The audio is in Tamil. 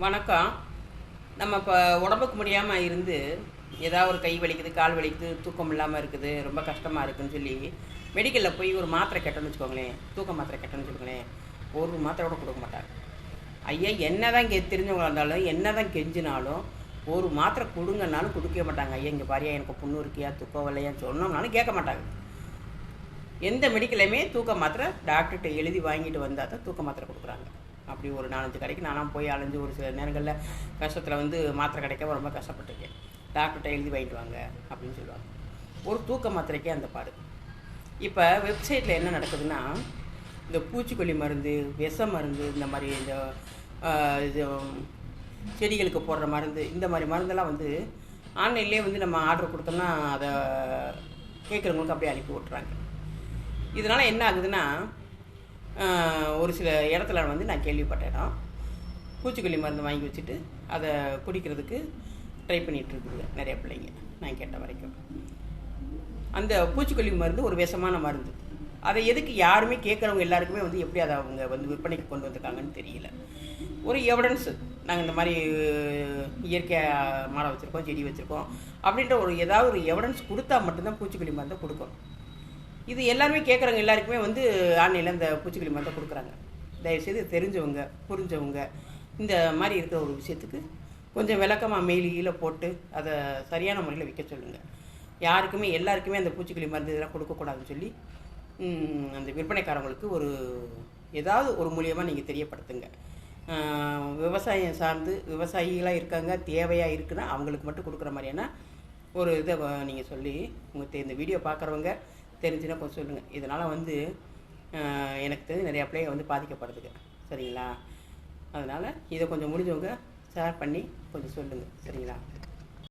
வணக்கம். நம்ம இப்போ உடம்புக்கு முடியாமல் இருந்து ஏதாவது ஒரு கை வலிக்குது, கால் வலிக்குது, தூக்கம் இல்லாமல் இருக்குது, ரொம்ப கஷ்டமாக இருக்குதுன்னு சொல்லி மெடிக்கலில் போய் ஒரு மாத்திரை கேட்டோன்னு வச்சுக்கோங்களேன், தூக்க மாத்திரை கேட்டோன்னு வச்சுக்கோங்களேன், ஒரு மாத்திரை கூட கொடுக்க மாட்டாங்க. ஐயா என்ன தான் தெரிஞ்சவங்களாக இருந்தாலும் என்ன தான் கெஞ்சினாலும் ஒரு மாத்திரை கொடுங்கன்னாலும் கொடுக்கவே மாட்டாங்க. ஐயா இங்கே பாரியா எனக்கு புண்ணு இருக்கியா, தூக்கம் வரலையான்னு சொன்னோம்னாலும் கேட்க மாட்டாங்க. எந்த மெடிக்கலையுமே தூக்க மாத்திரை டாக்டர்கிட்ட எழுதி வாங்கிட்டு வந்தால் தான் தூக்க மாத்திரை கொடுக்குறாங்க. அப்படி ஒரு 4-5 கடைக்கு நானும் போய் அலைஞ்சு ஒரு சில நேரங்களில் கஷ்டத்தில் மாத்திரை கிடைக்க ரொம்ப கஷ்டப்பட்டிருக்கேன். டாக்டர்கிட்ட எழுதி வாங்கிட்டு வாங்க அப்படின்னு சொல்லுவாங்க. ஒரு தூக்க மாத்திரைக்கே அந்த பாடு. இப்போ வெப்சைட்டில் என்ன நடக்குதுன்னா, இந்த பூச்சிக்கொல்லி மருந்து, விஷ மருந்து, இந்த மாதிரி இந்த இது செடிகளுக்கு போடுற மருந்து, இந்த மாதிரி மருந்தெல்லாம் ஆன்லைன்லேயே நம்ம ஆர்டர் கொடுத்தோம்னா அதை கேட்குறவங்களுக்கு அப்படியே அனுப்பி விட்றாங்க. இதனால் என்ன ஆகுதுன்னா, ஒரு சில இடத்துல நான் கேள்விப்பட்டேன், பூச்சிக்கொல்லி மருந்து வாங்கி வச்சுட்டு அதை குடிக்கிறதுக்கு ட்ரை பண்ணிகிட்ருக்குது நிறைய பிள்ளைங்க. நான் கேட்ட வரைக்கும் அந்த பூச்சிக்கொல்லி மருந்து ஒரு விஷமான மருந்து. அதை எதுக்கு யாருமே கேட்குறவங்க எல்லாருக்குமே எப்படி அதை அவங்க விற்பனைக்கு கொண்டு வந்திருக்காங்கன்னு தெரியல. ஒரு எவிடன்ஸு, நாங்கள் இந்த மாதிரி இயற்கையாக மரம் வச்சுருக்கோம், செடி வச்சுருக்கோம் அப்படின்ற ஏதாவது ஒரு எவிடன்ஸ் கொடுத்தா மட்டும்தான் பூச்சிக்கொல்லி மருந்தை கொடுக்கணும். இது எல்லாருமே கேட்குறவங்க எல்லாருக்குமே ஆன்லைனில் இந்த பூச்சிக்கொல்லி மருந்தை கொடுக்குறாங்க. தயவுசெய்து தெரிஞ்சவங்க, புரிஞ்சவங்க இந்த மாதிரி இருக்கிற ஒரு விஷயத்துக்கு கொஞ்சம் விளக்கமாக மெயிலில் போட்டு அதை சரியான முறையில் விற்க சொல்லுங்கள். யாருக்குமே எல்லாருக்குமே அந்த பூச்சிக்கொல்லி மருந்து இதெல்லாம் கொடுக்கக்கூடாதுன்னு சொல்லி அந்த விற்பனைக்காரங்களுக்கு ஏதாவது ஒரு மூலியமாக நீங்கள் தெரியப்படுத்துங்க. விவசாயம் சார்ந்து விவசாயிகளாக இருக்காங்க, தேவையாக இருக்குன்னா அவங்களுக்கு மட்டும் கொடுக்குற மாதிரியான ஒரு இதை நீங்கள் சொல்லி இந்த வீடியோ பார்க்குறவங்க தெரிஞ்சுன்னா கொஞ்சம் சொல்லுங்கள். இதனால் எனக்கு தெரிஞ்சு நிறையா பிள்ளைங்க பாதிக்கப்படுதுங்க. சரிங்களா? அதனால் இதை கொஞ்சம் முடிஞ்சவங்க ஷேர் பண்ணி கொஞ்சம் சொல்லுங்கள். சரிங்களா?